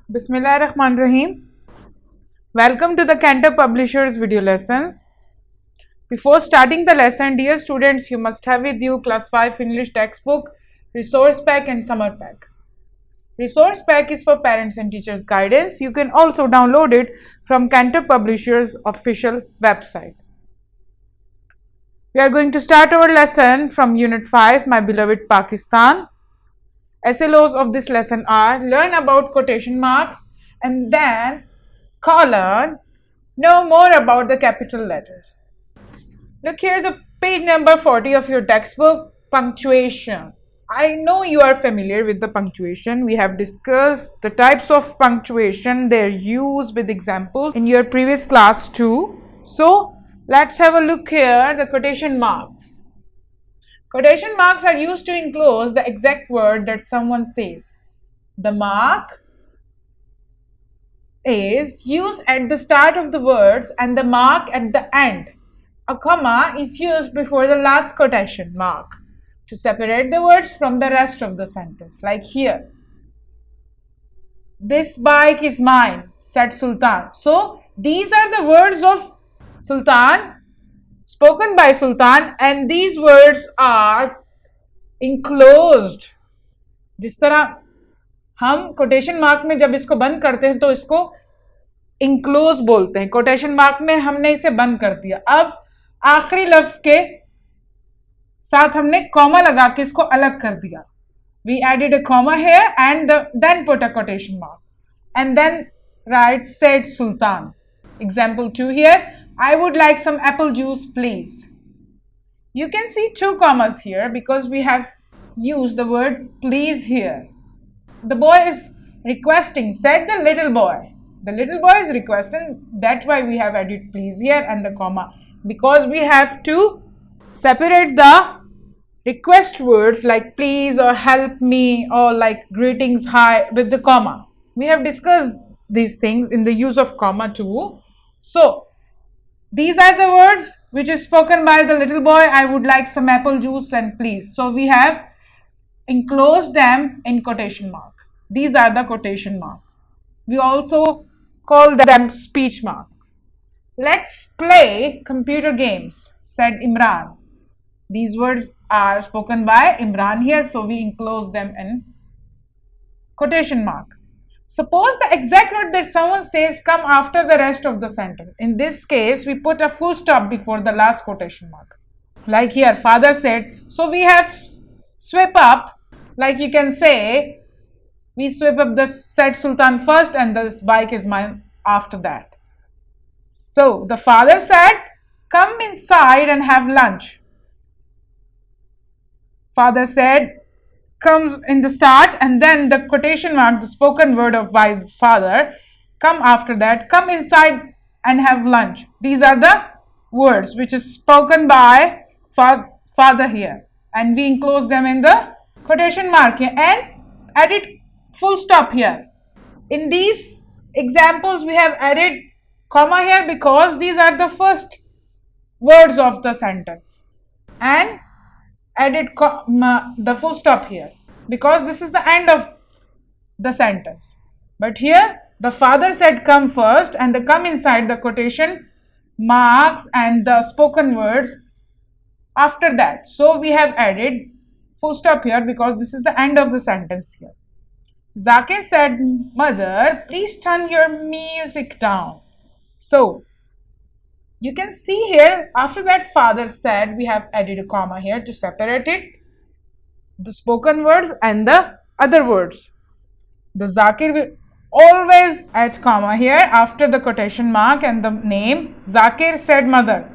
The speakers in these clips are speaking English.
Bismillahirrahmanirrahim. Welcome to the Cantab Publishers video lessons. Before starting the lesson, dear students, you must have with you class 5 English textbook, resource pack and summer pack. Resource pack is for parents and teachers guidance. You can also download it from Cantab Publishers official website. We are going to start our lesson from Unit 5, My Beloved Pakistan. SLOs of this lesson are learn about quotation marks and then colon, know more about the capital letters. Look here, the page number 40 of your textbook, punctuation. I know you are familiar with the punctuation. We have discussed the types of punctuation, their use with examples in your previous class too. So let's have a look here, the quotation marks. Quotation marks are used to enclose the exact word that someone says. The mark is used at the start of the words and the mark at the end. A comma is used before the last quotation mark to separate the words from the rest of the sentence. Like here, this bike is mine, said Sultan. So these are the words of Sultan, spoken by Sultan, and these words are enclosed. जिस तरह हम quotation mark में जब इसको बंद करते हैं तो इसको enclose बोलते हैं. कोटेशन मार्क में हमने इसे बंद कर दिया. अब आखिरी लफ्ज के साथ हमने कॉमा लगा के इसको अलग कर दिया. We added a comma here and then put a quotation mark and then write said Sultan. Example 2 here. I would like some apple juice, please. You can see two commas here because we have used the word please here. The boy is requesting, said the little boy. The little boy is requesting, that's why we have added please here and the comma. Because we have to separate the request words like please or help me or like greetings, hi with the comma. We have discussed these things in the use of comma too. So, these are the words which is spoken by the little boy. I would like some apple juice and please. So we have enclosed them in quotation mark. These are the quotation mark. We also call them speech marks. Let's play computer games, said Imran. These words are spoken by Imran here, so we enclose them in quotation mark. Suppose the exact word that someone says come after the rest of the sentence. In this case, we put a full stop before the last quotation mark. Like here, father said, so we have sweep up, like you can say, we sweep up the said Sultan first and this bike is mine after that. So, the father said, come inside and have lunch. Father said, comes in the start and then the quotation mark, the spoken word of by father, come after that, come inside and have lunch. These are the words which is spoken by father here and we enclose them in the quotation mark here and added full stop here. In these examples we have added comma here because these are the first words of the sentence and added the full stop here because this is the end of the sentence. But here the father said come first and the come inside the quotation marks and the spoken words after that. So we have added full stop here because this is the end of the sentence here. Zakir said, mother, please turn your music down. So you can see here, after that father said, we have added a comma here to separate it, the spoken words and the other words. The Zakir will always add comma here after the quotation mark and the name. Zakir said mother.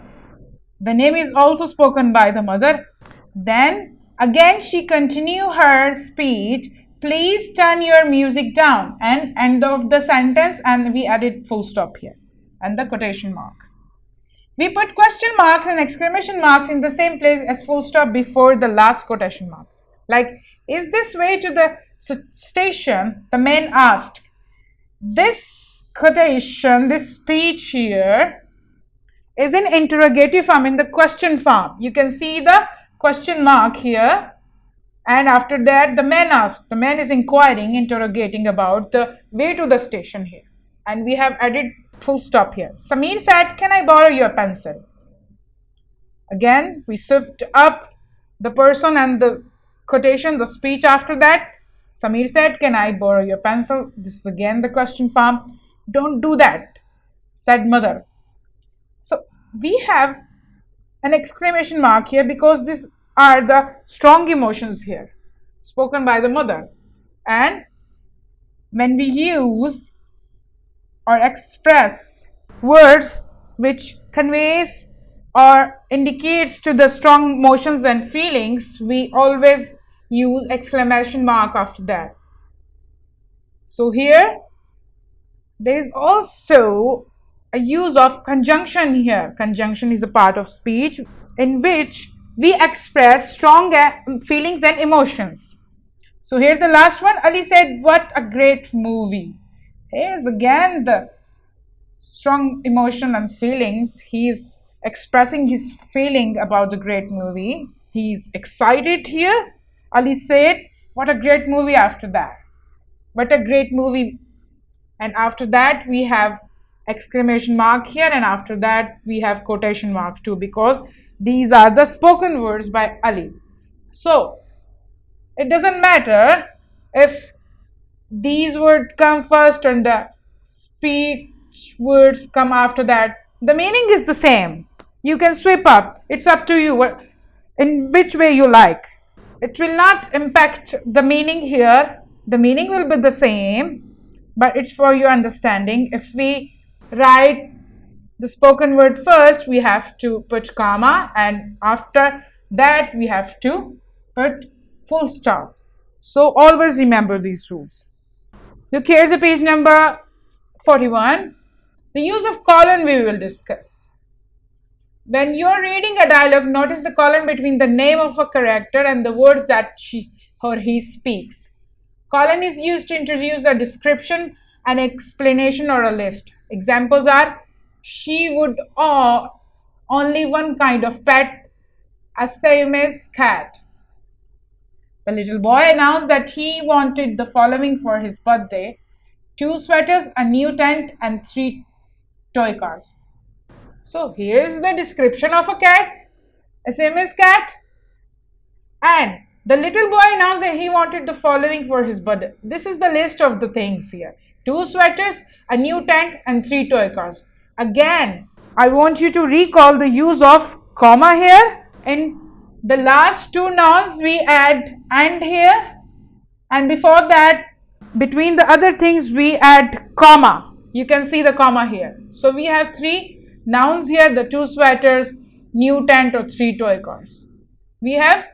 The name is also spoken by the mother. Then again she continued her speech, please turn your music down, and end of the sentence and we added full stop here and the quotation mark. We put question marks and exclamation marks in the same place as full stop before the last quotation mark. Like, is this way to the station? The man asked. This quotation, this speech here is in interrogative form, in the question form. You can see the question mark here And after that, the man asked, the man is inquiring, interrogating about the way to the station here. And we have added full stop here. Samir said, can I borrow your pencil? Again, we shift up the person and the quotation, the speech after that. Samir said, can I borrow your pencil? This is again the question form. Don't do that, said mother. So we have an exclamation mark here because these are the strong emotions here spoken by the mother. And when we use or express words which conveys or indicates to the strong emotions and feelings, we always use exclamation mark after that. So here there is also a use of conjunction here. Conjunction is a part of speech in which we express strong feelings and emotions. So here the last one, Ali said, what a great movie. Here's again the strong emotion and feelings. He's expressing his feeling about the great movie. He's excited here. Ali said, what a great movie after that. What a great movie. And after that we have exclamation mark here, and after that we have quotation mark too, because these are the spoken words by Ali. So it doesn't matter if these words come first and the speech words come after that. The meaning is the same. You can sweep up. It's up to you in which way you like. It will not impact the meaning here. The meaning will be the same, but it's for your understanding. If we write the spoken word first, we have to put comma, and after that we have to put full stop. So always remember these rules. Look here, the page number 41. The use of colon we will discuss. When you are reading a dialogue, notice the colon between the name of a character and the words that she or he speaks. Colon is used to introduce a description, an explanation, or a list. Examples are, she would own only one kind of pet, a Siamese cat. The little boy announced that he wanted the following for his birthday: 2 sweaters, a new tent, and 3 toy cars. So here is the description of a cat, a Siamese cat, and the little boy announced that he wanted the following for his birthday. This is the list of the things here: 2 sweaters, a new tent, and 3 toy cars. Again, I want you to recall the use of comma here. In the last 2 nouns we add and here, and before that, between the other things we add comma. You can see the comma here. So we have 3 nouns here: the 2 sweaters, new tent, or 3 toy cars. We have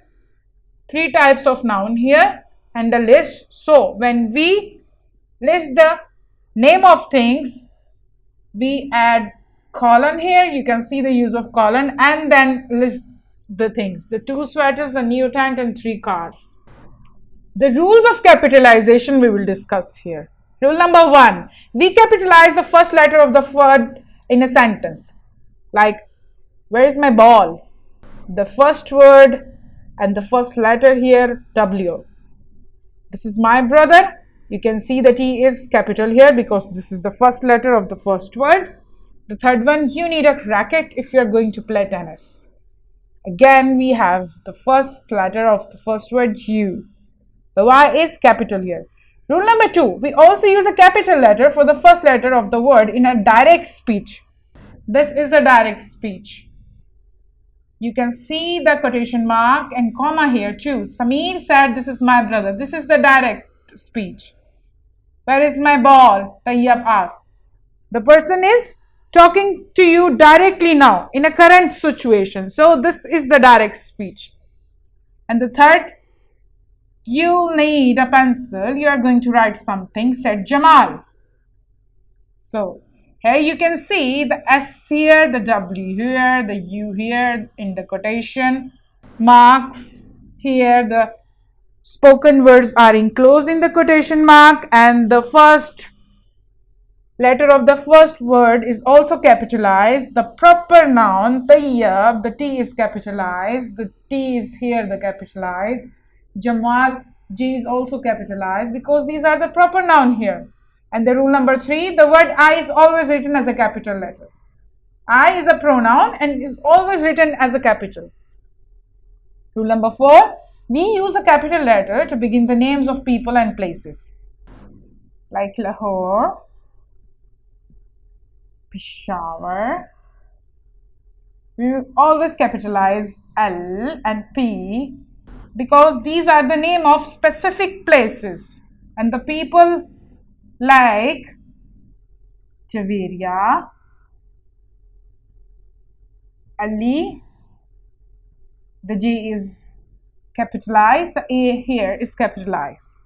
3 types of noun here and the list. So when we list the name of things, we add colon here. You can see the use of colon, and then list the things: the 2 sweaters, a new tent, and 3 cars. The rules of capitalization we will discuss here. Rule number 1, we capitalize the first letter of the word in a sentence. Like, where is my ball? The first word and the first letter here, W. This is my brother. You can see that he is capital here because this is the first letter of the first word. The third one, you need a racket if you are going to play tennis. Again, we have the first letter of the first word, U. The Y is capital here. Rule number 2, we also use a capital letter for the first letter of the word in a direct speech. This is a direct speech. You can see the quotation mark and comma here too. Samir said, this is my brother. This is the direct speech. Where is my ball? Tayyab asked. The person is talking to you directly now in a current situation. So this is the direct speech. And the third, you'll need a pencil. You are going to write something, said Jamal. So here you can see the S here, the W here, the U here in the quotation marks. Here the spoken words are enclosed in the quotation mark, and the first letter of the first word is also capitalized. The proper noun, tayyab, the T is capitalized. The T is here, the capitalized. Jamal, G is also capitalized because these are the proper noun here. And the rule number 3, the word I is always written as a capital letter. I is a pronoun and is always written as a capital. Rule number 4, we use a capital letter to begin the names of people and places. Like Lahore, Peshawar. We will always capitalize L and P because these are the name of specific places, and the people like Javeria, Ali, the G is capitalized, the A here is capitalized.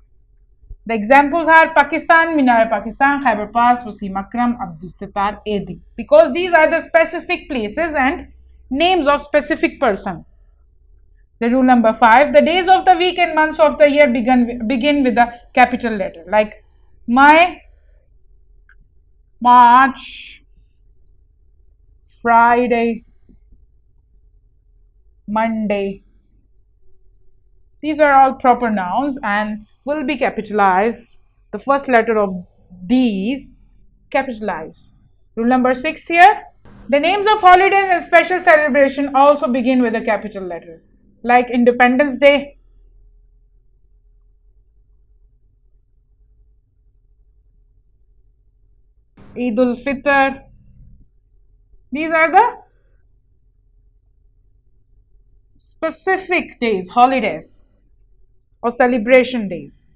The examples are Pakistan, Minar Pakistan, Khyber Pass, Wasim Akram, Abdul Sattar, Edi, because these are the specific places and names of specific person. The rule number 5, the days of the week and months of the year begin with a capital letter, like May, March, Friday, Monday. These are all proper nouns and will be capitalized. The first letter of these capitalized. Rule number 6 here. The names of holidays and special celebration also begin with a capital letter, like Independence Day, Eid ul-Fitr. These are the specific days, holidays or celebration days.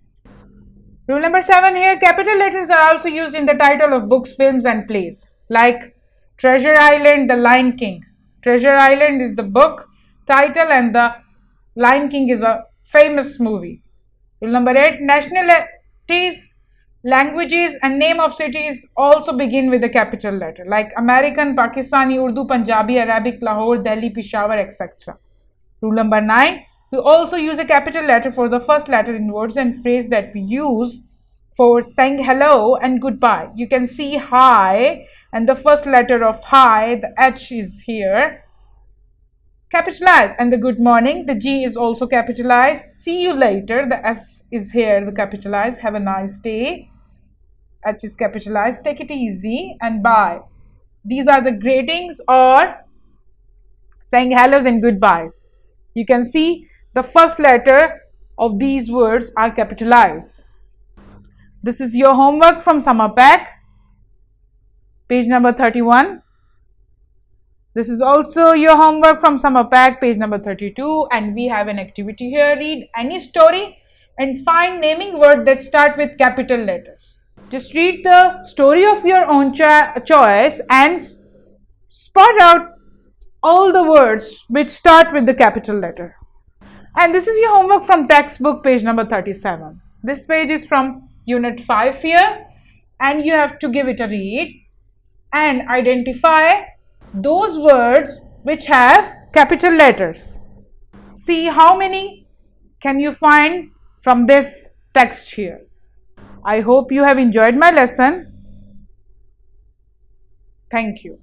Rule number 7 here, capital letters are also used in the title of books, films and plays, like Treasure Island, The Lion King. Treasure Island is the book title and the Lion King is a famous movie. Rule number 8, nationalities, languages and name of cities also begin with a capital letter, like American, Pakistani, Urdu, Punjabi, Arabic, Lahore, Delhi, Peshawar, etc. Rule number 9, we also use a capital letter for the first letter in words and phrase that we use for saying hello and goodbye. You can see hi, and the first letter of hi, the H is here, capitalized, and the good morning, the G is also capitalized. See you later, the S is here, the capitalized. Have a nice day, H is capitalized. Take it easy, and bye. These are the greetings or saying hellos and goodbyes. You can see the first letter of these words are capitalized. This is your homework from summer pack, page number 31. This is also your homework from summer pack, page number 32, and we have an activity here. Read any story and find naming words that start with capital letters. Just read the story of your own choice and spot out all the words which start with the capital letter. And this is your homework from textbook, page number 37. This page is from unit 5 here, and you have to give it a read and identify those words which have capital letters. See how many can you find from this text here. I hope you have enjoyed my lesson. Thank you.